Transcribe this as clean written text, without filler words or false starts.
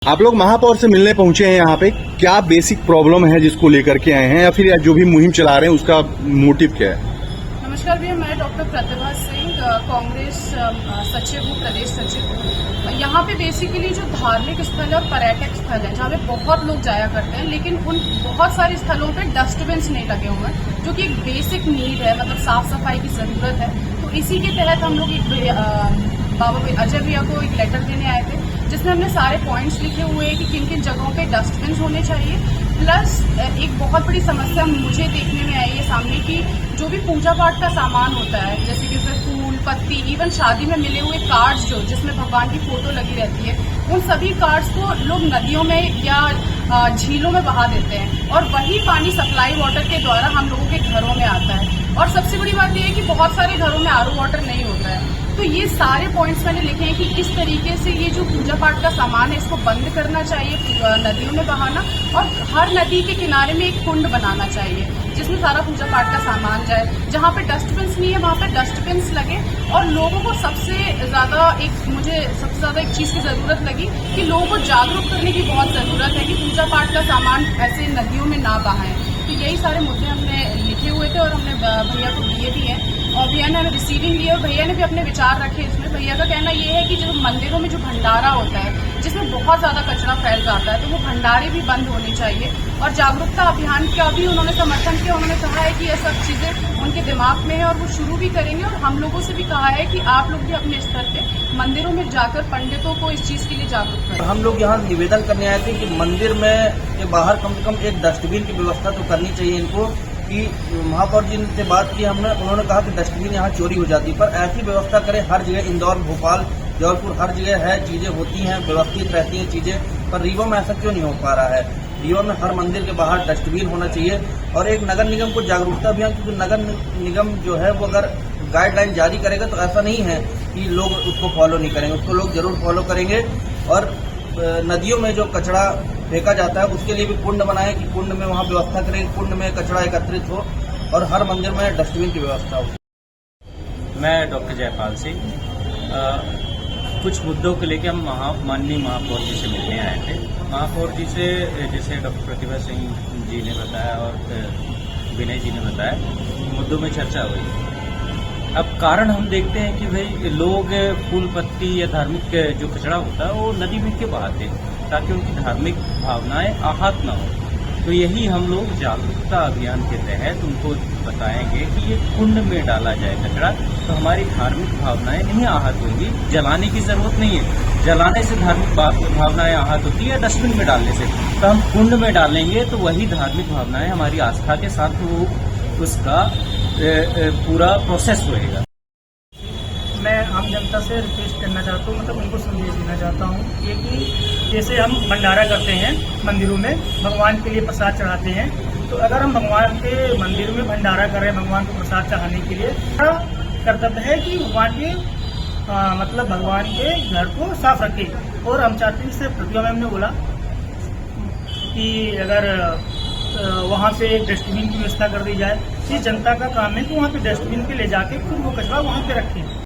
आप लोग महापौर से मिलने पहुंचे हैं यहाँ पे, क्या बेसिक प्रॉब्लम है जिसको लेकर के आए हैं, या फिर जो भी मुहिम चला रहे हैं उसका मोटिव क्या है? नमस्कार भैया, मैं डॉक्टर प्रतिभा सिंह, कांग्रेस सचिव हूँ, प्रदेश सचिव। यहाँ पे बेसिकली जो धार्मिक स्थल और पर्यटक स्थल है, जहाँ पे बहुत लोग जाया करते हैं, लेकिन उन बहुत सारे स्थलों पे डस्टबिन नहीं लगे हुए हैं, जो कि एक बेसिक नीड है, मतलब साफ सफाई की जरूरत है। तो इसी के तहत हम लोग बाबा अजय भैया को एक लेटर देने आए थे, जिसमें हमने सारे पॉइंट्स लिखे हुए हैं कि किन किन जगहों पे डस्टबिन होने चाहिए। प्लस एक बहुत बड़ी समस्या मुझे देखने में आई है सामने की, जो भी पूजा पाठ का सामान होता है, जैसे कि उसमें फूल पत्ती, इवन शादी में मिले हुए कार्ड्स जिसमें भगवान की फोटो लगी रहती है, उन सभी कार्ड्स को लोग नदियों में या झीलों में बहा देते हैं, और वही पानी सप्लाई वाटर के द्वारा हम लोगों के घरों में आता है। और सबसे बड़ी बात यह है कि बहुत सारे घरों में आरओ वाटर नहीं होता है। तो ये सारे पॉइंट्स मैंने लिखे हैं कि किस तरीके से ये जो पूजा पाठ का सामान है, इसको बंद करना चाहिए, नदियों में बहाना, और हर नदी के किनारे में एक कुंड बनाना चाहिए जिसमें सारा पूजा पाठ का सामान जाए। जहाँ पे डस्टबिन नहीं है वहाँ पे डस्टबिन लगे। और लोगों को सबसे ज्यादा एक चीज की जरूरत लगी कि लोगों को जागरूक करने की बहुत जरूरत है कि पूजा पाठ का सामान ऐसे नदियों में ना बहाएं। तो यही सारे मुद्दे हमने लिखे हुए थे और हमने भैया को दिए भी हैं, और भैया ने हमें रिसीविंग दी, और भैया ने भी अपने विचार रखे इसमें। भैया का कहना ये है कि जो मंदिरों में जो भंडारा होता है, जिसमें बहुत ज्यादा कचरा फैल जाता है, तो वो भंडारे भी बंद होने चाहिए। और जागरूकता अभियान का भी उन्होंने समर्थन किया। उन्होंने कहा है कि ये सब चीजें उनके दिमाग में है और वो शुरू भी करेंगे। और हम लोगों से भी कहा है कि आप लोग भी अपने स्तर पे मंदिरों में जाकर पंडितों को इस चीज के लिए जागरूक करें। हम लोग यहाँ निवेदन करने आए थे कि मंदिर में के बाहर कम से कम एक डस्टबिन की व्यवस्था तो करनी चाहिए इनको। कि महापौर जी से बात की हमने, उन्होंने कहा कि डस्टबिन यहाँ चोरी हो जाती है, पर ऐसी व्यवस्था करें हर जगह, इंदौर, भोपाल, जबलपुर, हर जगह है, चीजें होती हैं, व्यवस्थित रहती हैं चीजें, पर रीवा में ऐसा क्यों नहीं हो पा रहा है? रीवा में हर मंदिर के बाहर डस्टबिन होना चाहिए। और एक नगर निगम को जागरूकता अभियान, क्योंकि नगर निगम जो है वो अगर गाइडलाइन जारी करेगा तो ऐसा नहीं है कि लोग उसको फॉलो नहीं करेंगे, उसको लोग जरूर फॉलो करेंगे। और नदियों में जो कचरा फेंका जाता है उसके लिए भी कुंड बनाए कि कुंड में वहाँ व्यवस्था करें, कुंड में कचरा एकत्रित हो और हर मंदिर में डस्टबिन की व्यवस्था हो। मैं डॉक्टर जयपाल सिंह, कुछ मुद्दों को लेकर हम माननीय महापौर जी से मिलने आए थे। महापौर जी से, जैसे डॉक्टर प्रतिभा सिंह जी ने बताया और विनय जी ने बताया, मुद्दों में चर्चा हुई। अब कारण हम देखते हैं कि भाई लोग फूल पत्ती या धार्मिक जो कचरा होता है वो नदी में क्यों बहाते हैं, ताकि उनकी धार्मिक भावनाएं आहत न हो। तो यही हम लोग जागरूकता अभियान के तहत उनको बताएंगे कि ये कुंड में डाला जाए कचरा, तो हमारी धार्मिक भावनाएं नहीं आहत होंगी। जलाने की जरूरत नहीं है, जलाने से धार्मिक भावनाएं आहत होती है, डस्टबिन में डालने से। तो हम कुंड में डालेंगे तो वही धार्मिक भावनाएं हमारी आस्था के साथ वो उसका पूरा प्रोसेस होएगा। मैं आम जनता से रिक्वेस्ट करना चाहता हूँ, मतलब उनको संदेश देना चाहता हूँ ये कि जैसे हम भंडारा करते हैं मंदिरों में, भगवान के लिए प्रसाद चढ़ाते हैं, तो अगर हम भगवान के मंदिर में भंडारा कर रहे हैं भगवान को प्रसाद चढ़ाने के लिए, कर्तव्य है कि भगवान के मतलब भगवान के घर को साफ रखें। और हम चाहते हैं, जैसे प्रतिभा मैम ने बोला कि अगर वहाँ से डस्टबिन की व्यवस्था कर दी जाए, ये जनता का काम है कि वहाँ पे डस्टबिन पे ले जाके खुद वो कचरा वहाँ पे रखें।